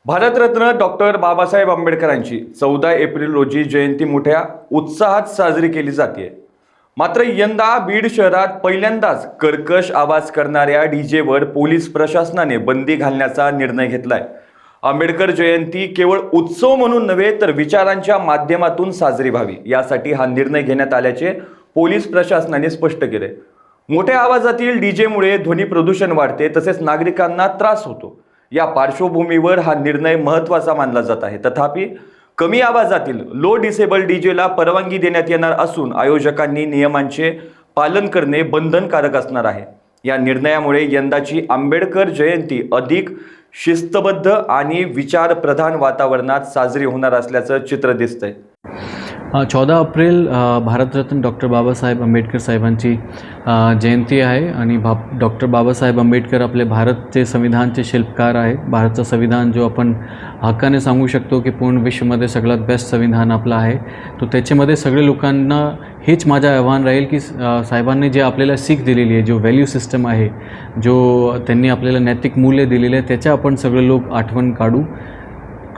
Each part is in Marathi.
भारतरत्न डॉक्टर बाबासाहेब आंबेडकरांची 14 एप्रिल रोजी जयंती मोठ्या उत्साहात साजरी केली जाते। मात्र यंदा बीड शहरात पहिल्यांदाच कर्कश आवाज करणाऱ्या डीजेवर पोलीस प्रशासनाने बंदी घालण्याचा निर्णय घेतलाय। आंबेडकर जयंती केवळ उत्सव म्हणून नव्हे तर विचारांच्या माध्यमातून साजरी व्हावी यासाठी हा निर्णय घेण्यात आल्याचे पोलीस प्रशासनाने स्पष्ट केले। मोठ्या आवाजातील डीजेमुळे ध्वनी प्रदूषण वाढते तसेच नागरिकांना त्रास होतो। या पार्श्वभूमीवर हा निर्णय महत्त्वाचा मानला जात आहे। तथापि कमी आवाजातील लो डिसेबल डीजेला परवानगी देण्यात येणार असून आयोजकांनी नियमांचे पालन करणे बंधनकारक असणार आहे। या निर्णयामुळे यंदाची आंबेडकर जयंती अधिक शिस्तबद्ध आणि विचारप्रधान वातावरणात साजरी होणार असल्याचं चित्र दिसतंय। 14 एप्रिल भारतरत्न डॉक्टर बाबासाहेब आंबेडकर साहेबांची जयंती आहे आणि डॉक्टर बाबासाहेब आंबेडकर आपले भारतचे संविधानचे शिल्पकार आहेत। भारतचं संविधान जो आपण हक्काने सांगू शकतो की पूर्ण विश्वमध्ये सगळ्यात बेस्ट संविधान आपलं आहे, तो त्याच्यामध्ये सगळे लोकांना हेच माझं आव्हान राहील की साहेबांनी जे आपल्याला सीख दिलेली आहे, जो व्हॅल्यू सिस्टम आहे, जो त्यांनी आपल्याला नैतिक मूल्य दिलेले आहे, त्याच्या आपण सगळे लोक आठवण काढू।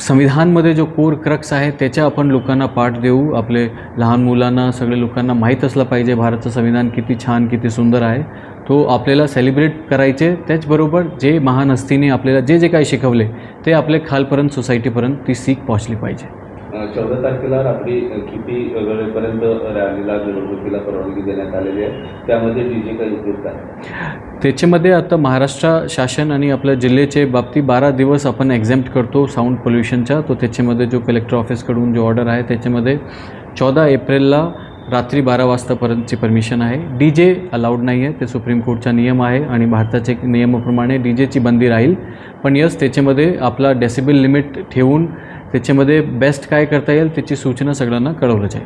संविधानमध्ये जो कोर क्रक्स आहे त्याच्या आपण लोकांना पाठ देऊ। आपले लहान मुलांना सगळे लोकांना माहीत असलं पाहिजे भारताचं संविधान किती छान किती सुंदर आहे, तो आपल्याला सेलिब्रेट करायचे। त्याचबरोबर जे महान हस्तीने आपल्याला जे जे काही शिकवले ते आपले खालपर्यंत सोसायटीपर्यंत ती सीख पोहोचली पाहिजे। 14 तारखेला रात्री किती वेळेपर्यंत रॅलीला निवडणुकीला परवानगी देण्यात आलेली आहे, त्यामध्ये डीजे काही उपयुक्त आहे? त्याच्यामध्ये आता महाराष्ट्र शासन आणि आपल्या जिल्ह्याचे बाबतीत 12 दिवस आपण एक्झेम्प्ट करतो साऊंड पोल्युशनचा। तो त्याच्यामध्ये जो कलेक्टर ऑफिसकडून जो ऑर्डर आहे त्याच्यामध्ये 14 एप्रिलला रात्री 12 वाजतापर्यंतची परमिशन आहे। डीजे अलाउड नाही आहे, ते सुप्रीम कोर्टचा नियम आहे आणि भारताच्या नियमाप्रमाणे डीजेची बंदी राहील। पण यस, त्याच्यामध्ये आपला डेसिबल लिमिट ठेवून त्याच्यामध्ये बेस्ट काय करता येईल त्याची सूचना सगळ्यांना कळवलं जाईल।